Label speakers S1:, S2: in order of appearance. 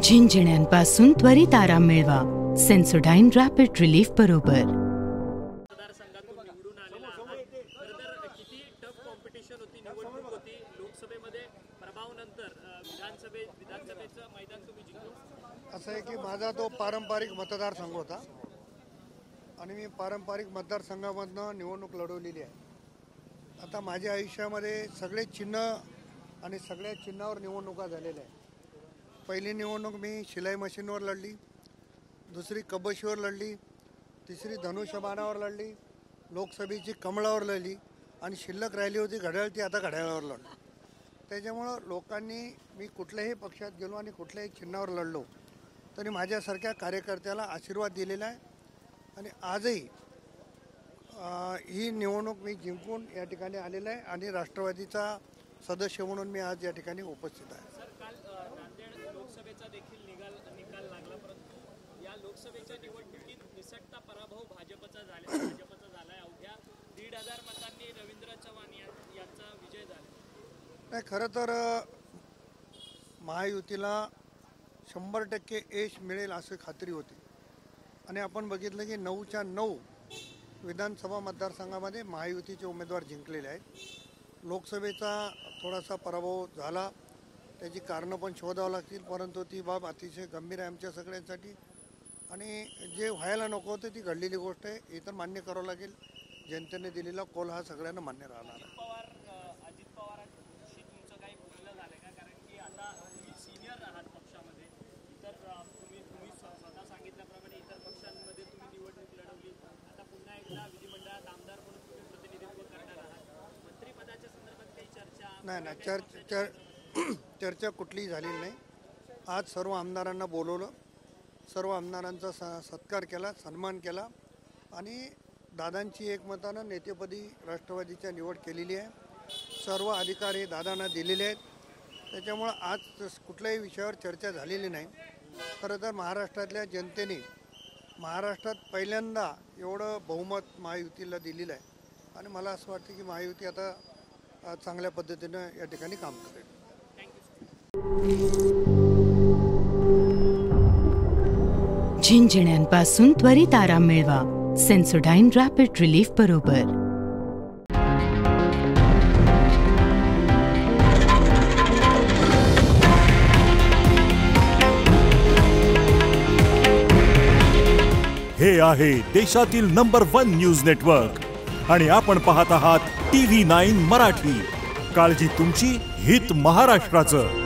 S1: झिंझिण्यांपासून त्वरित आराम मिळवा सेन्सोडाइन रॅपिड रिलीफ बरोबर।
S2: मतदारसंघातून निवडून आलेला आहात, खरंतर किती टफ कॉम्पिटिशन होती, निवडणूक होती, लोकसभेमध्ये प्रभावानंतर विधानसभेचं मैदान तुम्ही जिंकलं।
S3: असं आहे की माझा तो पारंपरिक मतदारसंघ होता आणि मी पारंपरिक मतदारसंघामधनं निवडणूक लढवलेली आहे। आता माझ्या आयुष्यामध्ये सगळे चिन्ह आणि सगळ्या चिन्हावर निवडणुका झालेल्या आहेत। पहिली निवडणूक मी शिलाई मशीनवर लढली, दुसरी कबशीवर लढली, तिसरी धनुष्यबाणावर लढली, लोकसभेची कमळावर लढली आणि शिल्लक राहिली होती घड्याळ, ती आता घड्याळावर लढली। त्याच्यामुळं लोकांनी मी कुठल्याही पक्षात गेलो आणि कुठल्याही चिन्हावर लढलो तरी माझ्यासारख्या कार्यकर्त्याला आशीर्वाद दिलेला आहे आणि आजही ही निवडणूक मी जिंकून या ठिकाणी आलेला आहे आणि राष्ट्रवादीचा सदस्य म्हणून मी आज या ठिकाणी उपस्थित आहे।
S2: सर, काल नांदेड लोकसभेचा देखील निकाल लागला, परंतु या लोकसभेच्या निवडणुकीत निसटता पराभव भाजपचा झालाय। अवघ्या 1,500 मतांनी रवींद्र चव्हाण यांचा विजय झाला।
S3: नाही, खरं तर महायुतीला 100% यश मिळेल अशी खात्री होती आणि आपण बघितलं की 9च्या 9 विधानसभा मतदारसंघामध्ये महायुतीचे उमेदवार जिंकलेले आहेत। लोकसभेचा थोडासा पराभव झाला, त्याची कारणं पण शोधावं लागतील, परंतु ती बाब अतिशय गंभीर आहे आमच्या सगळ्यांसाठी आणि जे व्हायला नको होतं ती घडलेली गोष्ट आहे, हे तर मान्य करावं लागेल। जनतेने दिलेला कौल हा सगळ्यांना मान्य राहणार आहे।
S2: अजित पवारांशी तुमचं काही बोलणं झालं का? कारण की आता तुम्ही सिनियर आहात पक्षामध्ये, इतर तुम्ही स्वतः सांगितल्याप्रमाणे इतर पक्षांमध्ये तुम्ही निवडणूक लढवली, आता पुन्हा एकदा विधिमंडळात आमदार म्हणून तुम्ही प्रतिनिधित्व करणार आहात। मंत्रिपदाच्या संदर्भात काही चर्चा?
S3: नाही, चर्चा कुठलीही झालेली नाही। आज सर्व आमदारांना बोलवलं, सर्व आमदारांचा सत्कार केला, सन्मान केला आणि दादांची एकमतानं नेतेपदी राष्ट्रवादीच्या निवड केलेली आहे। सर्व अधिकार हे दादांना दिलेले आहेत, त्याच्यामुळं आज कुठल्याही विषयावर चर्चा झालेली नाही। खरं तर महाराष्ट्रातल्या जनतेने महाराष्ट्रात पहिल्यांदा एवढं बहुमत महायुतीला दिलेलं आहे आणि मला असं वाटतं की महायुती आता चांगल्या पद्धतीनं या ठिकाणी काम करेल।
S1: झिंझिण्यांपासून त्वरित आराम मिळवा सेन्सोडाइन रॅपिड रिलीफ बरोबर।
S4: हे आहे देशातील नंबर 1 न्यूज नेटवर्क आणि आपण पाहत आहात TV9 मराठी। काळजी तुमची, हित महाराष्ट्राचं।